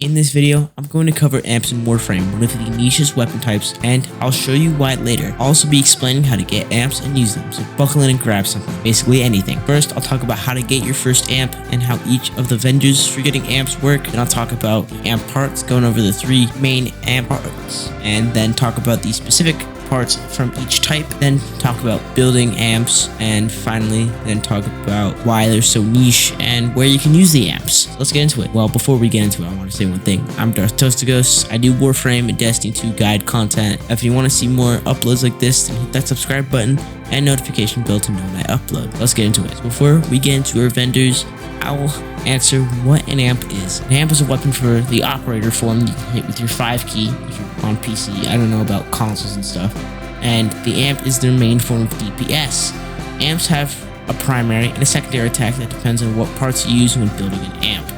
In this video, I'm going to cover amps in Warframe, one of the nichest weapon types, and I'll show you why later. I'll also be explaining how to get amps and use them, so buckle in and grab something, basically anything. First, I'll talk about how to get your first amp and how each of the vendors for getting amps work. Then I'll talk about the amp parts, going over the 3 main amp parts, and then talk about the specific parts from each type, then talk about building amps, and finally then talk about why they're so niche and where you can use the amps. So let's get into it. Well, before we get into it, I want to say one thing. I'm Darth Toastagos. I do Warframe and Destiny 2 guide content. If you want to see more uploads like this, then hit that subscribe button and notification bell to know when I upload. Let's get into it. So before we get into our vendors, I will answer what an amp is. An amp is a weapon for the operator form you can hit with your 5 key if you're on PC. I don't know about consoles and stuff. And the amp is their main form of DPS. Amps have a primary and a secondary attack that depends on what parts you use when building an amp.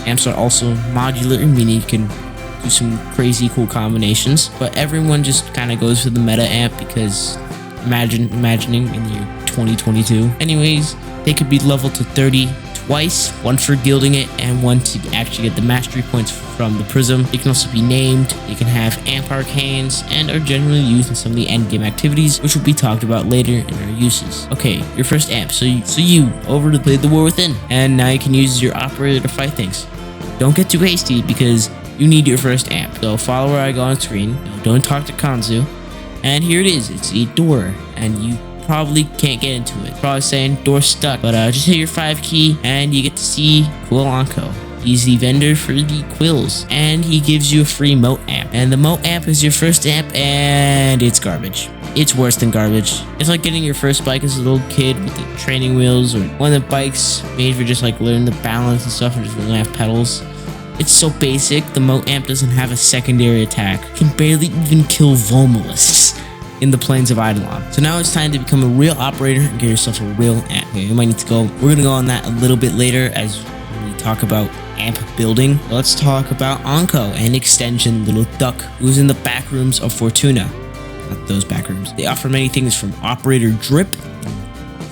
Amps are also modular, meaning you can do some crazy cool combinations, but everyone just kind of goes for the meta amp because imagining in the year 2022. Anyways, they could be leveled to 30 twice, one for gilding it and one to actually get the mastery points from the prism. They can also be named, you can have amp arcanes, and are generally used in some of the endgame activities, which will be talked about later in our uses. Okay, your first amp. So you over to play the war within, and now you can use your operator to fight things. Don't get too hasty because you need your first amp. So follow where I go on screen. Don't talk to Kanzu. And here it is. It's a door, and you probably can't get into it. Probably saying door stuck, but just hit your 5 key and you get to see Quill Onkho. He's the vendor for the quills, and he gives you a free moat amp. And the moat amp is your first amp, and it's garbage. It's worse than garbage. It's like getting your first bike as a little kid with the training wheels, or one of the bikes made for just like learning the balance and stuff and just really have pedals. It's so basic. The moat amp doesn't have a secondary attack. It can barely even kill Vomalists in the plains of Eidolon. So now it's time to become a real operator and get yourself a real amp. Okay, you might need to go. We're gonna go on that a little bit later as we talk about amp building. Let's talk about Onkho and extension Little Duck, who's in the back rooms of Fortuna. Not those back rooms. They offer many things from operator drip,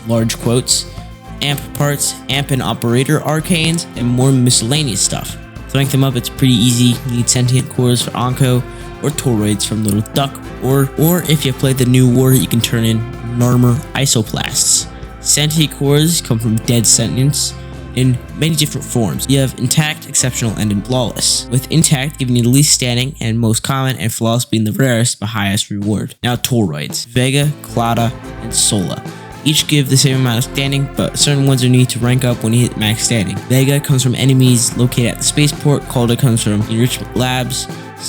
large quotes, amp parts, amp and operator arcanes, and more miscellaneous stuff. Throwing them up, it's pretty easy. You need sentient cores for Onkho, or toroids from Little Duck, or if you play the new war, you can turn in Narmer isoplasts. Sentient cores come from dead sentients in many different forms. You have intact, exceptional, and flawless, with intact giving you the least standing and most common, and flawless being the rarest but highest reward. Now toroids, Vega, Clada, and Sola. Each give the same amount of standing, but certain ones are needed to rank up when you hit max standing. Vega comes from enemies located at the spaceport, Clada comes from enrichment labs,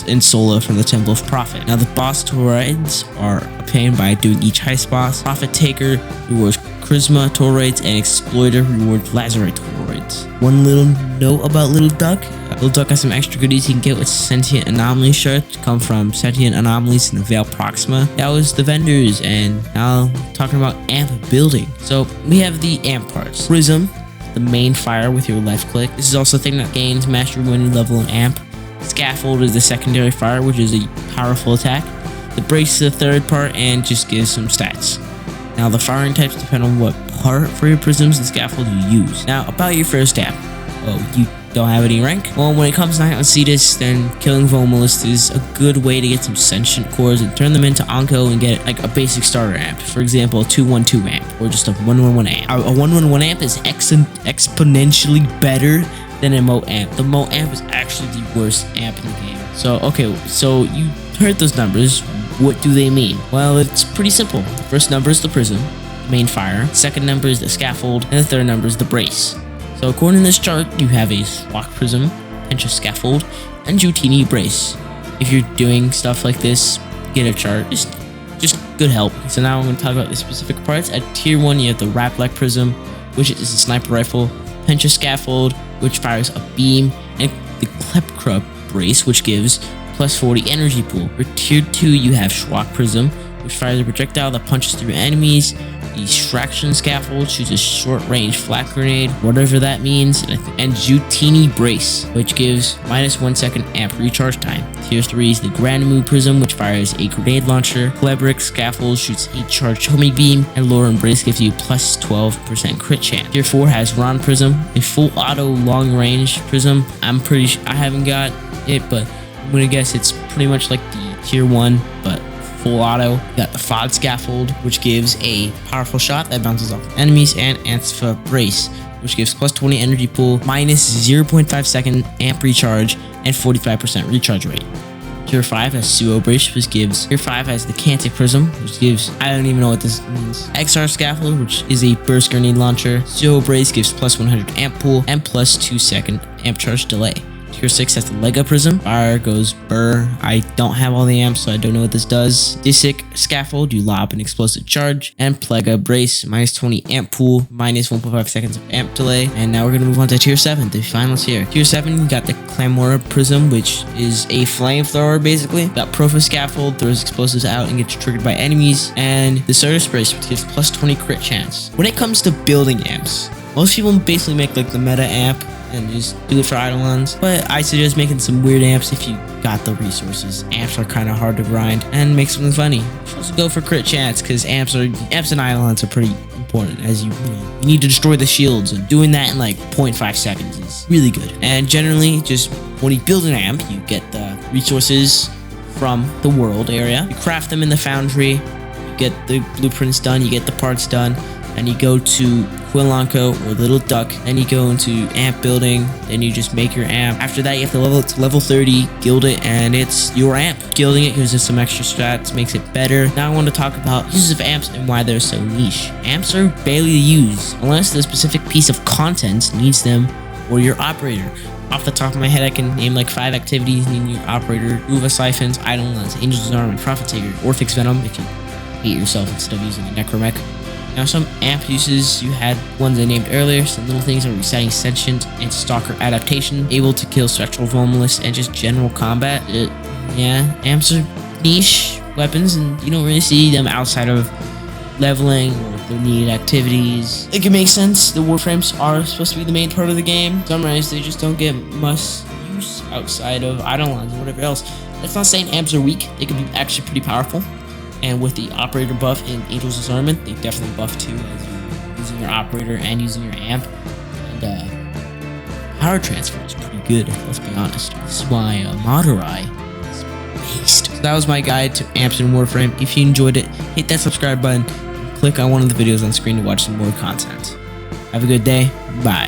and Sola from the Temple of Prophet. Now the boss toroids are obtained by doing each heist boss. Prophet Taker rewards Charisma toroids, and Exploiter rewards Lazarite toroids. One little note about Little Duck. Little Duck has some extra goodies you can get with Sentient Anomaly shards, come from Sentient Anomalies in the Veil Proxima. That was the vendors, and now talking about amp building. So we have the amp parts. Prism, the main fire with your left click. This is also a thing that gains mastery when you level an amp. Scaffold is the secondary fire, which is a powerful attack. The brace is the third part and just gives some stats. Now the firing types depend on what part for your prisms and scaffold you use. Now about your first amp. Oh, you don't have any rank? Well, when it comes to Night on Cetus, then killing Vomalist is a good way to get some sentient cores and turn them into Onkho and get like a basic starter amp. For example, a 212 amp or just a 111 amp. A 111 amp is exponentially better than a moat amp. The moat amp is actually the worst amp in the game. So, okay, so you heard those numbers. What do they mean? Well, it's pretty simple. The first number is the prism, the main fire. Second number is the scaffold, and the third number is the brace. So according to this chart, you have a Swak prism, Pencha scaffold, and Jutini brace. If you're doing stuff like this, get a chart. Just good help. So now I'm going to talk about the specific parts. At tier 1, you have the Raplak prism, which is a sniper rifle, Pencha scaffold, which fires a beam, and the Klepkra brace, which gives plus 40 energy pool. For tier 2, you have Swak prism, which fires a projectile that punches through enemies. The Extraction Scaffold shoots a short-range flak grenade, whatever that means, and Zutini Brace, which gives -1 second amp recharge time. Tier 3 is the Granamu Prism, which fires a grenade launcher. Klebrick Scaffold shoots a charged homing beam, and Lauren Brace gives you plus 12% crit chance. Tier 4 has Ron Prism, a full auto long-range prism. I haven't got it, but I'm gonna guess it's pretty much like the Tier 1, but full auto. You got the Fod Scaffold, which gives a powerful shot that bounces off enemies, and Antifa Brace, which gives plus 20 energy pool, -0.5 second amp recharge, and 45% recharge rate. Tier 5 has Suo Brace, which gives... Tier 5 has the Cantic Prism, which gives... I don't even know what this means. XR Scaffold, which is a burst grenade launcher. Suo Brace gives plus 100 amp pool, and plus 2 second amp charge delay. Tier 6 has the Lega Prism. Fire goes burr. I don't have all the amps, so I don't know what this does. Disic Scaffold, you lob an explosive charge. And Plega Brace, -20 amp pool, -1.5 seconds of amp delay. And now we're going to move on to Tier 7, the final tier. Tier 7, you got the Clamora Prism, which is a flamethrower, basically. You got Profa Scaffold, throws explosives out and gets triggered by enemies. And the Certus Brace, which gives plus 20 crit chance. When it comes to building amps, most people basically make like the meta amp and just do it for eidolons, but I suggest making some weird amps if you got the resources. Amps are kind of hard to grind, and make something funny. You should also go for crit chance, because amps and eidolons are pretty important, as you need to destroy the shields, and doing that in like 0.5 seconds is really good. And generally, just when you build an amp, you get the resources from the world area, you craft them in the foundry, you get the blueprints done, you get the parts done, and you go to Quill, Onkho, or Little Duck, and you go into amp building, then you just make your amp. After that, you have to level it to level 30, guild it, and it's your amp. Guilding it gives it some extra strats, makes it better. Now I want to talk about uses of amps and why they're so niche. Amps are barely used, unless the specific piece of content needs them or your operator. Off the top of my head, I can name like 5 activities needing your operator: Uva Siphons, Eidolons, Angel's Arm, Prophet Taker, Orphix Venom, if you hate yourself instead of using a Necromech. Now, some amp uses, you had ones I named earlier. Some little things are Reciting Sentient and Stalker Adaptation, able to kill Spectral Vomalist, and just general combat. Yeah, amps are niche weapons, and you don't really see them outside of leveling or if they're needed activities. It can make sense. The Warframes are supposed to be the main part of the game. Sometimes they just don't get much use outside of Eidolons and whatever else. That's not saying amps are weak. They can be actually pretty powerful. And with the operator buff in Angel's Disarmament, they definitely buff too, as you're using your operator and using your amp. And power transfer is pretty good, let's be honest. This is why Modular is based. So that was my guide to amps in Warframe. If you enjoyed it, hit that subscribe button and click on one of the videos on screen to watch some more content. Have a good day. Bye.